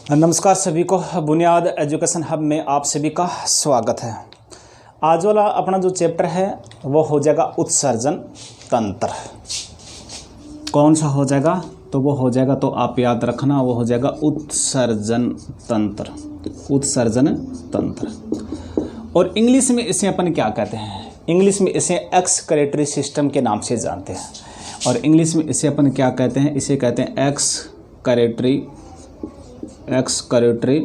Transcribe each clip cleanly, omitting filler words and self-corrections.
नमस्कार सभी को, बुनियाद एजुकेशन हब में आप सभी का स्वागत है। आज वाला अपना जो चैप्टर है वो हो जाएगा उत्सर्जन तंत्र। कौन सा हो जाएगा? तो वो हो जाएगा, तो आप याद रखना, वो हो जाएगा उत्सर्जन तंत्र। उत्सर्जन तंत्र। और इंग्लिश में इसे अपन क्या कहते हैं? इंग्लिश में इसे एक्सक्रीटरी सिस्टम के नाम से जानते हैं। और इंग्लिश में इसे अपन क्या कहते हैं? इसे कहते हैं एक्सक्रीटरी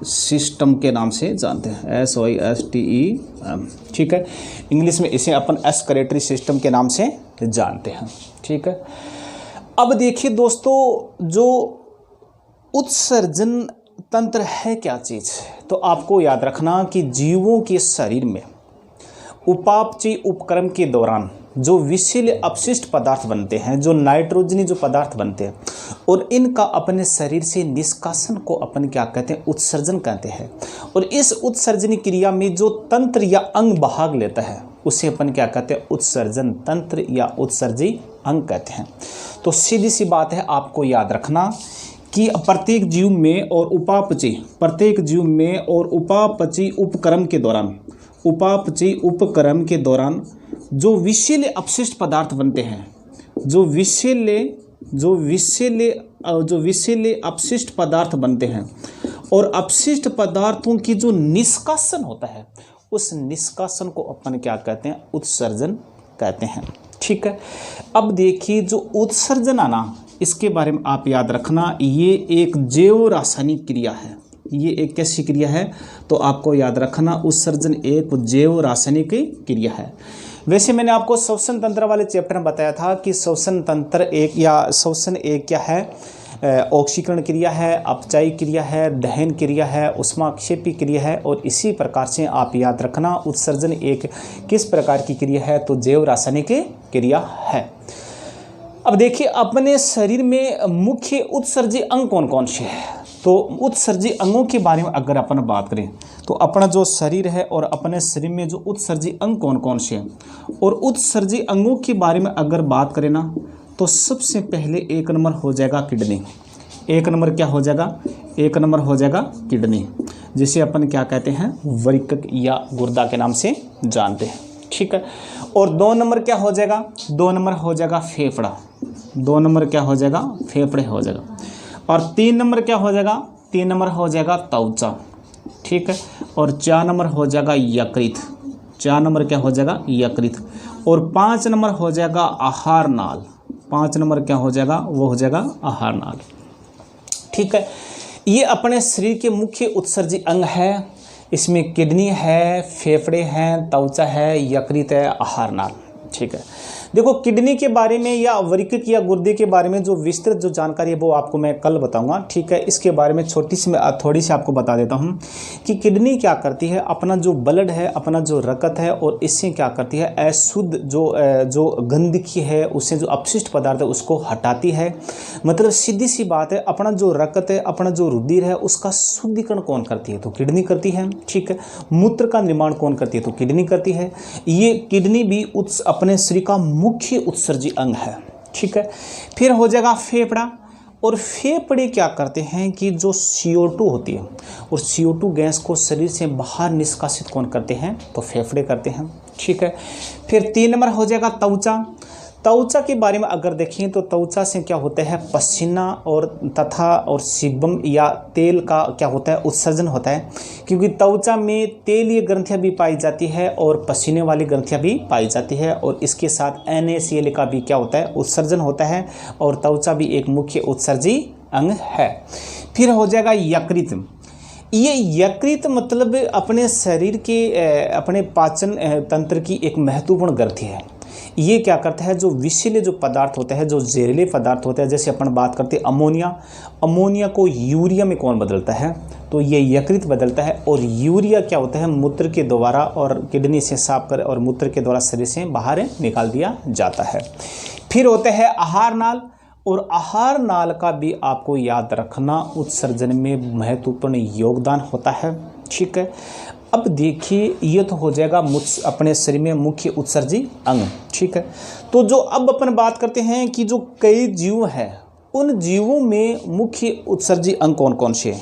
सिस्टम के नाम से जानते हैं, SYSTEM। ठीक है, इंग्लिश में इसे अपन एक्सक्रीटरी सिस्टम के नाम से जानते हैं। ठीक है, अब देखिए दोस्तों, जो उत्सर्जन तंत्र है क्या चीज़? तो आपको याद रखना कि जीवों के शरीर में उपापचयी उपक्रम के दौरान जो विषैले अपशिष्ट पदार्थ बनते हैं, जो नाइट्रोजनी जो पदार्थ बनते हैं, और इनका अपने शरीर से निष्कासन को अपन क्या कहते हैं? उत्सर्जन कहते हैं। और इस उत्सर्जनी क्रिया में जो तंत्र या अंग भाग लेता है उसे अपन क्या कहते हैं? उत्सर्जन तंत्र या उत्सर्जी अंग कहते हैं। तो सीधी सी बात है, आपको याद रखना कि प्रत्येक जीव में और उपापचयी उपक्रम के दौरान जो विषैले अपशिष्ट पदार्थ बनते हैं, जो विषैले अपशिष्ट पदार्थ बनते हैं, और अपशिष्ट पदार्थों की जो निष्कासन होता है, उस निष्कासन को अपन क्या कहते हैं? उत्सर्जन कहते हैं। ठीक है, अब देखिए, जो उत्सर्जन आना, इसके बारे में आप याद रखना, ये एक जैव रासायनिक क्रिया है। ये एक कैसी क्रिया है? तो आपको याद रखना, उत्सर्जन एक जैव रासायनिक क्रिया है। वैसे मैंने आपको श्वसन तंत्र वाले चैप्टर में बताया था कि श्वसन एक क्या है? ऑक्सीकरण क्रिया है, अपचायी क्रिया है, दहन क्रिया है, ऊष्माक्षेपी क्रिया है। और इसी प्रकार से आप याद रखना, उत्सर्जन एक किस प्रकार की क्रिया है? तो जैव रासायनिक क्रिया है। अब देखिए, अपने शरीर में मुख्य उत्सर्जी अंग कौन कौन से हैं? तो उत्सर्जी अंगों के बारे में अगर अपन बात करें तो अपना जो शरीर है और अपने शरीर में जो उत्सर्जी अंग कौन कौन से हैं, और उत्सर्जी अंगों के बारे में अगर बात करें ना, तो सबसे पहले एक नंबर हो जाएगा किडनी। एक नंबर क्या हो जाएगा? एक नंबर हो जाएगा किडनी, जिसे अपन क्या कहते हैं? वृक्क या गुर्दा के नाम से जानते हैं। ठीक है, और दो नंबर क्या हो जाएगा? दो नंबर हो जाएगा फेफड़ा। दो नंबर क्या हो जाएगा? फेफड़े हो जाएगा। और तीन नंबर क्या हो जाएगा? तीन नंबर हो जाएगा त्वचा। ठीक है, और चार नंबर हो जाएगा यकृत। चार नंबर क्या हो जाएगा? यकृत। और पाँच नंबर हो जाएगा आहार नाल। पाँच नंबर क्या हो जाएगा? वो हो जाएगा आहार नाल। ठीक है, ये अपने शरीर के मुख्य उत्सर्जी अंग है। इसमें किडनी है, फेफड़े हैं, त्वचा है, यकृत है, आहार नाल। ठीक है, देखो, किडनी के बारे में या वृक्क या गुर्दे के बारे में जो विस्तृत जो जानकारी है वो आपको मैं कल बताऊंगा। ठीक है, इसके बारे में थोड़ी सी आपको बता देता हूं कि किडनी क्या करती है? अपना जो ब्लड है, अपना जो रक्त है, और इससे क्या करती है? अशुद्ध जो गंदगी है, उससे जो अपशिष्ट पदार्थ है उसको हटाती है। मतलब सीधी सी बात है, अपना जो रक्त है, अपना जो रुधिर है, उसका शुद्धिकरण कौन करती है? तो किडनी करती है। ठीक है, मूत्र का निर्माण कौन करती है? तो किडनी करती है। ये किडनी भी अपने शरीर का मुख्य उत्सर्जी अंग है। ठीक है, फिर हो जाएगा फेफड़ा। और फेफड़े क्या करते हैं कि जो CO2 होती है, और CO2 गैस को शरीर से बाहर निष्कासित कौन करते हैं? तो फेफड़े करते हैं। ठीक है, फिर तीन नंबर हो जाएगा त्वचा। त्वचा के बारे में अगर देखें तो त्वचा से क्या होता है? पसीना और सीबम या तेल का क्या होता है? उत्सर्जन होता है, क्योंकि त्वचा में तेलीय ग्रंथियां भी पाई जाती है और पसीने वाली ग्रंथियां भी पाई जाती है, और इसके साथ NaCl का भी क्या होता है? उत्सर्जन होता है। और त्वचा भी एक मुख्य उत्सर्जी अंग है। फिर हो जाएगा यकृत। ये यकृत मतलब अपने शरीर के अपने पाचन तंत्र की एक महत्वपूर्ण ग्रंथि है। ये क्या करता है? जो विषैले जो पदार्थ होते हैं, जो जहरीले पदार्थ होते हैं, जैसे अपन बात करते हैं अमोनिया को यूरिया में कौन बदलता है? तो ये यकृत बदलता है। और यूरिया क्या होता है? मूत्र के द्वारा और किडनी से साफ कर और मूत्र के द्वारा शरीर से बाहर निकाल दिया जाता है। फिर होते हैं आहार नाल। और आहार नाल का भी आपको याद रखना उत्सर्जन में महत्वपूर्ण योगदान होता है। ठीक है, अब देखिए, ये तो हो जाएगा अपने शरीर में मुख्य उत्सर्जी अंग। ठीक है, तो जो अब अपन बात करते हैं कि जो कई जीव हैं उन जीवों में मुख्य उत्सर्जी अंग कौन कौन से हैं?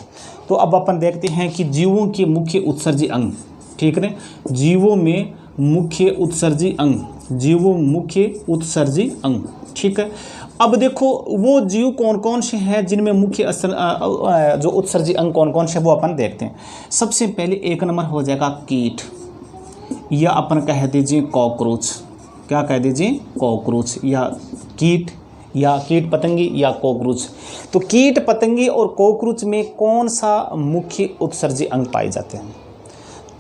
तो अब अपन देखते हैं कि जीवों के मुख्य उत्सर्जी अंग, ठीक है, जीवों में मुख्य उत्सर्जी अंग, जीवों मुख्य उत्सर्जी अंग, ठीक है। अब देखो वो जीव कौन कौन से हैं जिनमें मुख्य जो उत्सर्जी अंग कौन कौन से, वो अपन देखते हैं। सबसे पहले एक नंबर हो जाएगा कीट, या अपन कह दीजिए कॉकरोच, क्या कह दीजिए, कॉकरोच या कीट, या कीट पतंगी या कॉकरोच। तो कीट पतंगी और कॉकरोच में कौन सा मुख्य उत्सर्जी अंग पाए जाते हैं?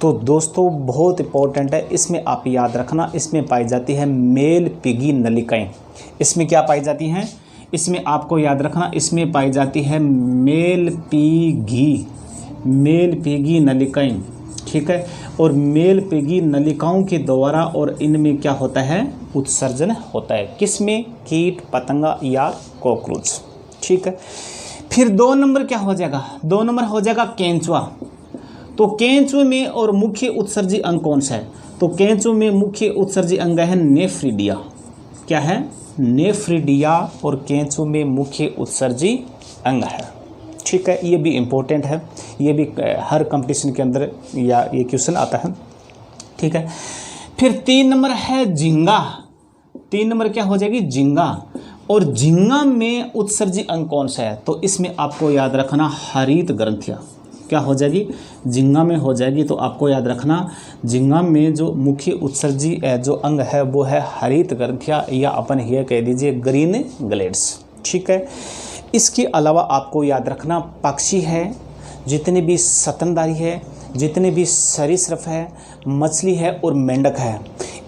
तो दोस्तों बहुत इंपॉर्टेंट है, इसमें आप याद रखना, इसमें पाई जाती है मेल पिगी नलिकाएं। इसमें क्या पाई जाती हैं? इसमें आपको याद रखना, इसमें पाई जाती है मेल पिगी नलिकाएं, ठीक है। और मेल पिगी नलिकाओं के द्वारा और इनमें क्या होता है, उत्सर्जन होता है। किसमें? कीट पतंगा या कॉकरोच, ठीक है। फिर 2 नंबर क्या हो जाएगा? 2 नंबर हो जाएगा केंचुआ। तो केंचुए में और मुख्य उत्सर्जी अंग कौन सा है? तो केंचुए में मुख्य उत्सर्जी अंग है नेफ्रिडिया। क्या है? नेफ्रिडिया, और केंचुए में मुख्य उत्सर्जी अंग है, ठीक है। ये भी इम्पोर्टेंट है, ये भी हर कंपटीशन के अंदर या ये क्वेश्चन आता है, ठीक है। फिर 3 नंबर है झींगा। 3 नंबर क्या हो जाएगी? झींगा। और झींगा में उत्सर्जी अंग कौन सा है? तो इसमें आपको याद रखना हरित ग्रंथियाँ। क्या हो जाएगी? झींगा में हो जाएगी। तो आपको याद रखना झींगा में जो मुख्य उत्सर्जी जो अंग है वो है हरित ग्रंथियाँ, या अपन ये कह दीजिए ग्रीन ग्लैंड्स, ठीक है। इसके अलावा आपको याद रखना पक्षी है, जितने भी स्तनधारी है, जितने भी सरीसृप है, मछली है और मेंढक है,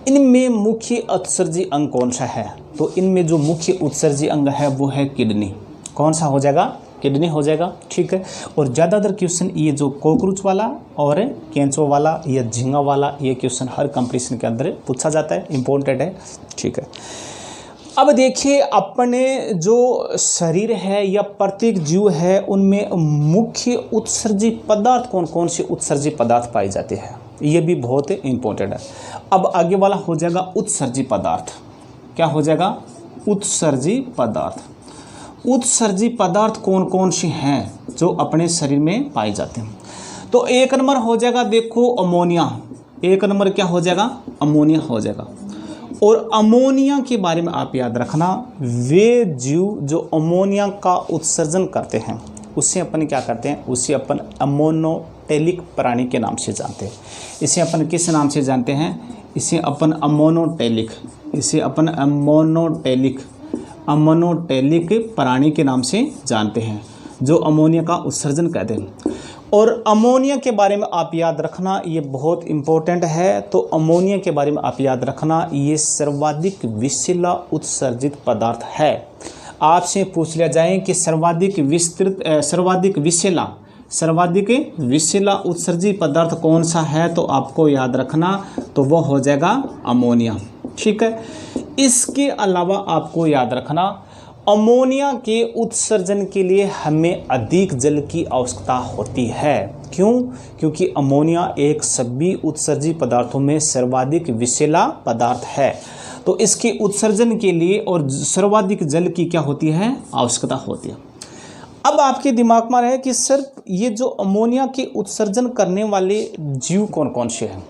इनमें मुख्य उत्सर्जी अंग कौन सा है? तो इनमें जो मुख्य उत्सर्जी अंग है वो है किडनी। कौन सा हो जाएगा? किडनी हो जाएगा, ठीक है। और ज़्यादातर क्वेश्चन ये जो कॉकरोच वाला और केंचुआ वाला या झींगा वाला, ये क्वेश्चन हर कंपटीशन के अंदर पूछा जाता है, इम्पोर्टेंट है, ठीक है। अब देखिए अपने जो शरीर है या प्रत्येक जीव है उनमें मुख्य उत्सर्जी पदार्थ कौन कौन से उत्सर्जी पदार्थ पाए जाते हैं, ये भी बहुत इम्पोर्टेंट है। अब आगे वाला हो जाएगा उत्सर्जी पदार्थ। क्या हो जाएगा? उत्सर्जी पदार्थ। उत्सर्जी पदार्थ कौन कौन से हैं जो अपने शरीर में पाए जाते हैं? तो 1 नंबर हो जाएगा, देखो अमोनिया। 1 नंबर क्या हो जाएगा? अमोनिया हो जाएगा। और अमोनिया के बारे में आप याद रखना, वे जीव जो अमोनिया का उत्सर्जन करते हैं उससे अपन क्या करते हैं? उससे अपन अमोनोटेलिक प्राणी के नाम से जानते हैं। इसे अपन किस नाम से जानते हैं? इसे अपन अमोनोटेलिक, इसे अपन अमोनोटेलिक प्राणी के नाम से जानते हैं, जो अमोनिया का उत्सर्जन करते हैं। और अमोनिया के बारे में आप याद रखना, ये बहुत इम्पोर्टेंट है। तो अमोनिया के बारे में आप याद रखना, ये सर्वाधिक विषैला उत्सर्जित पदार्थ है। आपसे पूछ लिया जाए कि सर्वाधिक विषैला उत्सर्जित पदार्थ कौन सा है, तो आपको याद रखना तो वो हो जाएगा अमोनिया, ठीक है। इसके अलावा आपको याद रखना अमोनिया के उत्सर्जन के लिए हमें अधिक जल की आवश्यकता होती है। क्यों? क्योंकि अमोनिया एक सभी उत्सर्जित पदार्थों में सर्वाधिक विषैला पदार्थ है। तो इसके उत्सर्जन के लिए और सर्वाधिक जल की क्या होती है? आवश्यकता होती है। अब आपके दिमाग में रहे कि सर ये जो अमोनिया के उत्सर्जन करने वाले जीव कौन कौन से हैं?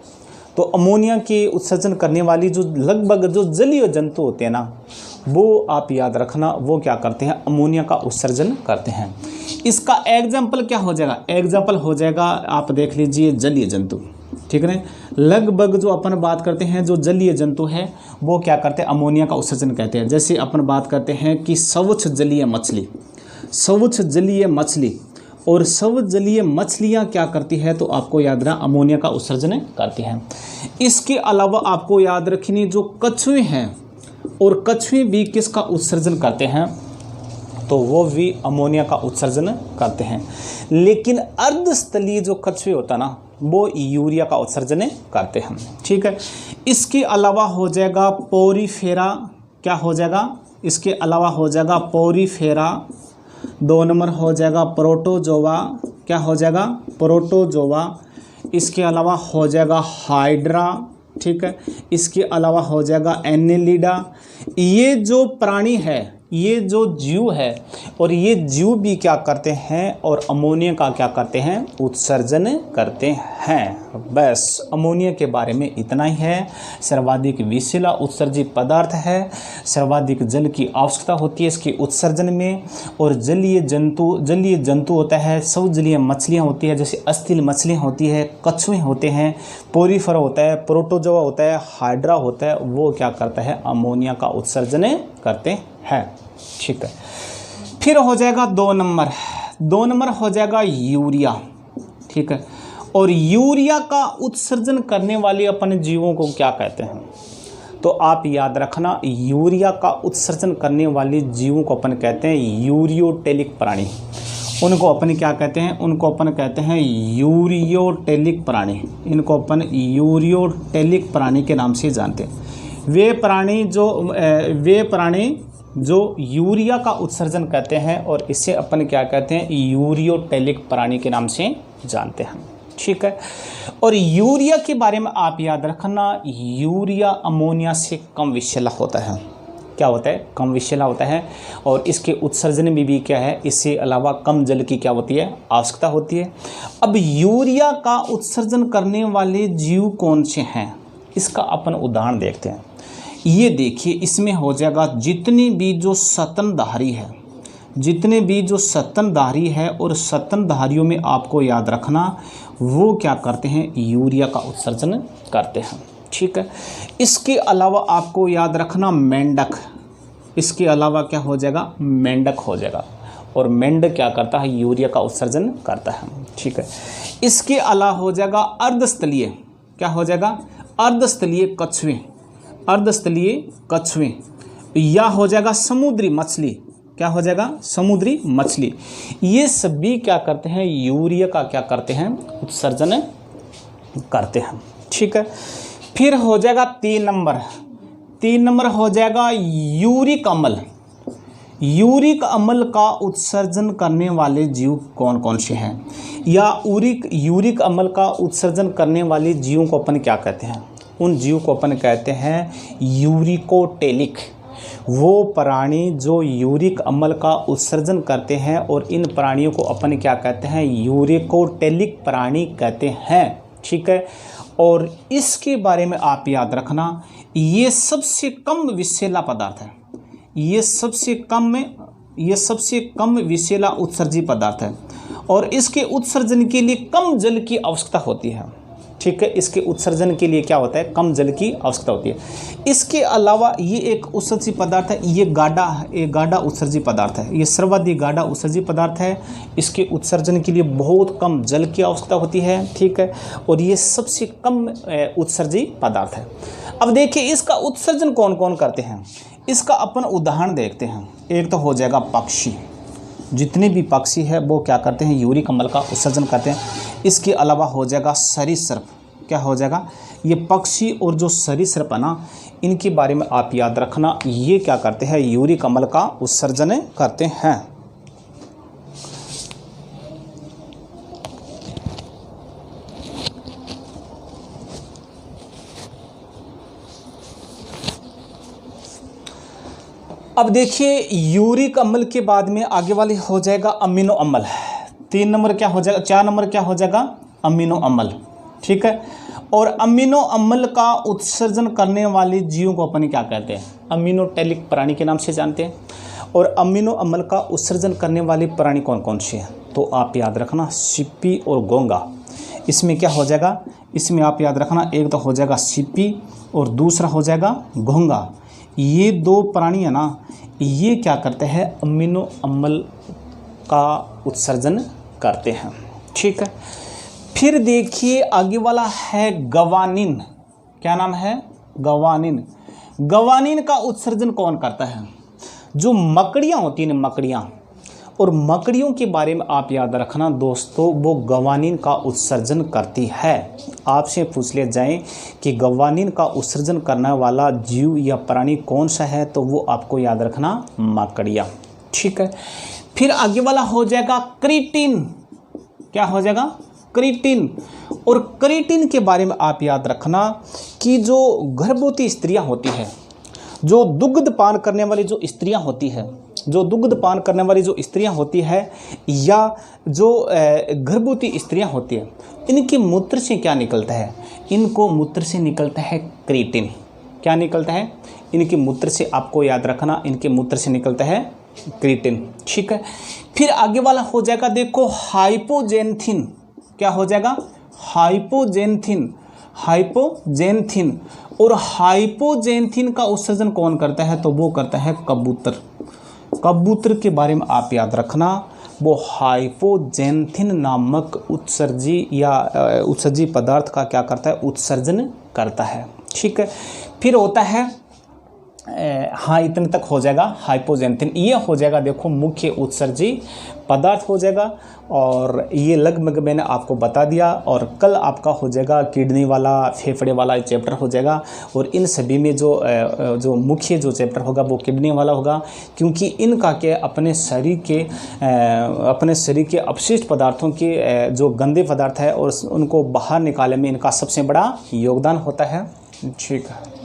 तो अमोनिया के उत्सर्जन करने वाली जो लगभग जो जलीय जंतु होते हैं ना, वो आप याद रखना वो क्या करते हैं? अमोनिया का उत्सर्जन करते हैं। इसका एग्जाम्पल क्या हो जाएगा? एग्जाम्पल हो जाएगा, आप देख लीजिए जलीय जंतु, ठीक है। लगभग जो अपन बात करते हैं जो जलीय जंतु है वो क्या करते हैं? अमोनिया का उत्सर्जन करते हैं। जैसे अपन बात करते हैं कि स्वच्छ जलीय मछली, स्वच्छ जलीय मछली, और सब जलीय मछलियाँ क्या करती है? तो आपको याद रखना अमोनिया का उत्सर्जन करती हैं। इसके अलावा आपको याद रखनी जो कछुए हैं, और कछुए भी किसका उत्सर्जन करते हैं? तो वो भी अमोनिया का उत्सर्जन करते हैं। लेकिन अर्धस्थलीय जो कछुए होता ना, वो यूरिया का उत्सर्जन करते हैं, ठीक है। इसके अलावा हो जाएगा पोरीफेरा। क्या हो जाएगा? इसके अलावा हो जाएगा पोरीफेरा। 2 नंबर हो जाएगा प्रोटोजोआ। क्या हो जाएगा? प्रोटोजोआ। इसके अलावा हो जाएगा हाइड्रा, ठीक है। इसके अलावा हो जाएगा एनेलिडा। ये जो प्राणी है ये जो जीव है और ये जीव भी क्या करते हैं और अमोनिया का क्या करते हैं, उत्सर्जन करते हैं। बस अमोनिया के बारे में इतना ही है। सर्वाधिक विषैला उत्सर्जित पदार्थ है, सर्वाधिक जल की आवश्यकता होती है इसके उत्सर्जन में। और जलीय जंतु होता है, सब जलीय मछलियाँ होती है, जैसे अस्थिल मछलियाँ होती है, कछुए होते हैं, पोरीफेरा होता है, प्रोटोजोआ होता है, हाइड्रा होता है, वो क्या करता है, अमोनिया का उत्सर्जन करते हैं। ठीक है, फिर हो जाएगा 2 नंबर हो जाएगा यूरिया। ठीक है, और यूरिया का उत्सर्जन करने वाले अपने जीवों को क्या कहते हैं, तो आप याद रखना, यूरिया का उत्सर्जन करने वाले जीवों को अपन कहते हैं यूरियोटेलिक प्राणी। उनको अपन क्या कहते हैं, उनको अपन कहते हैं यूरियोटेलिक प्राणी। इनको अपन यूरियोटेलिक प्राणी के नाम से जानते हैं। वे प्राणी जो यूरिया का उत्सर्जन करते हैं और इसे अपन क्या कहते हैं, यूरियोटेलिक प्राणी के नाम से जानते हैं। ठीक है, और यूरिया के बारे में आप याद रखना, यूरिया अमोनिया से कम विषैला होता है। क्या होता है, कम विषैला होता है। और इसके उत्सर्जन में भी क्या है, इससे अलावा कम जल की क्या होती है, आवश्यकता होती है। अब यूरिया का उत्सर्जन करने वाले जीव कौन से हैं, इसका अपन उदाहरण देखते हैं। ये देखिए, इसमें हो जाएगा जितने भी जो स्तनधारी है, और स्तनधारियों में आपको याद रखना वो क्या करते हैं, यूरिया का उत्सर्जन करते हैं। ठीक है, इसके अलावा आपको याद रखना मेंढक, इसके अलावा क्या हो जाएगा, मेंढक हो जाएगा, और मेंढक क्या करता है, यूरिया का उत्सर्जन करता है। ठीक है, इसके अलावा हो जाएगा अर्धस्थलीय, क्या हो जाएगा, अर्धस्थलीय कछुए, या हो जाएगा समुद्री मछली, क्या हो जाएगा, समुद्री मछली। ये सभी क्या करते हैं, यूरिया का क्या करते हैं, उत्सर्जन करते हैं। ठीक है, फिर हो जाएगा 3 नंबर हो जाएगा यूरिक अम्ल। यूरिक अम्ल का उत्सर्जन करने वाले जीव कौन कौन से हैं, या यूरिक अम्ल का उत्सर्जन करने वाले जीवों को अपन क्या कहते हैं, उन जीव को अपन कहते हैं यूरिकोटेलिक। वो प्राणी जो यूरिक अम्ल का उत्सर्जन करते हैं, और इन प्राणियों को अपन क्या कहते हैं, यूरिकोटेलिक प्राणी कहते हैं। ठीक है, और इसके बारे में आप याद रखना, ये सबसे कम विषैला पदार्थ है, ये सबसे कम विषैला उत्सर्जित पदार्थ है, और इसके उत्सर्जन के लिए कम जल की आवश्यकता होती है। ठीक है, इसके उत्सर्जन के लिए क्या होता है, कम जल की आवश्यकता होती है। इसके अलावा ये एक उत्सर्जित पदार्थ है, ये गाढ़ा उत्सर्जित पदार्थ है, ये सर्वाधिक गाढ़ा उत्सर्जित पदार्थ है। इसके उत्सर्जन के लिए बहुत कम जल की आवश्यकता होती है। ठीक है, और ये सबसे कम उत्सर्जित पदार्थ है। अब देखिए, इसका उत्सर्जन कौन कौन करते हैं, इसका अपन उदाहरण देखते हैं। एक तो हो जाएगा पक्षी, जितने भी पक्षी है वो क्या करते हैं, यूरिक अम्ल का उत्सर्जन करते हैं। इसके अलावा हो जाएगा सरीसृप, क्या हो जाएगा, ये पक्षी और जो सरीसृप है ना, इनके बारे में आप याद रखना, ये क्या करते हैं, यूरिक अम्ल का उत्सर्जन करते हैं। अब देखिए, यूरिक अम्ल के बाद में आगे वाली हो जाएगा अमीनो अम्ल। 3 नंबर क्या हो जाएगा, 4 नंबर क्या हो जाएगा, अमीनो अम्ल। ठीक है, और अमीनो अम्ल का उत्सर्जन करने वाले जीवों को अपन क्या कहते हैं, अमीनोटेलिक प्राणी के नाम से जानते हैं। और अमीनो अम्ल का उत्सर्जन करने वाले प्राणी कौन कौन से हैं, तो आप याद रखना, सीपी और घोंघा। इसमें क्या हो जाएगा, इसमें आप याद रखना, एक तो हो जाएगा सीपी और दूसरा हो जाएगा घोंघा। ये 2 प्राणी है ना, ये क्या करते हैं, अमीनो अम्ल का उत्सर्जन करते हैं। ठीक है, फिर देखिए आगे वाला है गवानिन। क्या नाम है, गवानिन। गवानिन का उत्सर्जन कौन करता है, जो मकड़ियाँ होती हैं, मकड़ियाँ, और मकड़ियों के बारे में आप याद रखना दोस्तों, वो गवानिन का उत्सर्जन करती है। आपसे पूछ ले जाएं कि गवानिन का उत्सर्जन करने वाला जीव या प्राणी कौन सा है, तो वो आपको याद रखना, मकड़ियाँ। ठीक है, फिर आगे वाला हो जाएगा क्रिटिन। क्या हो जाएगा, क्रिटिन। और क्रिटिन के बारे में आप याद रखना कि जो गर्भवती स्त्रियां होती हैं, जो दुग्ध पान करने वाली जो स्त्रियां होती हैं, जो दुग्ध पान करने वाली जो स्त्रियां होती है या जो गर्भवती स्त्रियां होती है, इनके मूत्र से क्या निकलता है? इनको मूत्र से निकलता है क्रिएटिन। क्या निकलता है? इनके मूत्र से, आपको याद रखना, इनके मूत्र से निकलता है क्रिएटिन। ठीक है, फिर आगे वाला हो जाएगा देखो हाइपोजेंथिन। क्या हो जाएगा? हाइपोजेंथिन। हाइपोजेंथिन। और हाइपोजेंथिन का उत्सर्जन कौन करता है? तो वो करता है कबूतर। कबूतर के बारे में आप याद रखना, वो हाइपोजेंथिन नामक उत्सर्जी या उत्सर्जी पदार्थ का क्या करता है? उत्सर्जन करता है। ठीक है, फिर होता है हाँ, इतने तक हो जाएगा हाइपोजेंथिन। ये हो जाएगा देखो मुख्य उत्सर्जी पदार्थ हो जाएगा, और ये लगभग मैंने आपको बता दिया। और कल आपका हो जाएगा किडनी वाला, फेफड़े वाला चैप्टर हो जाएगा, और इन सभी में जो मुख्य जो चैप्टर होगा वो किडनी वाला होगा, क्योंकि इनका के अपने शरीर के अपशिष्ट पदार्थों के जो गंदे पदार्थ है और उनको बाहर निकालने में इनका सबसे बड़ा योगदान होता है। ठीक है।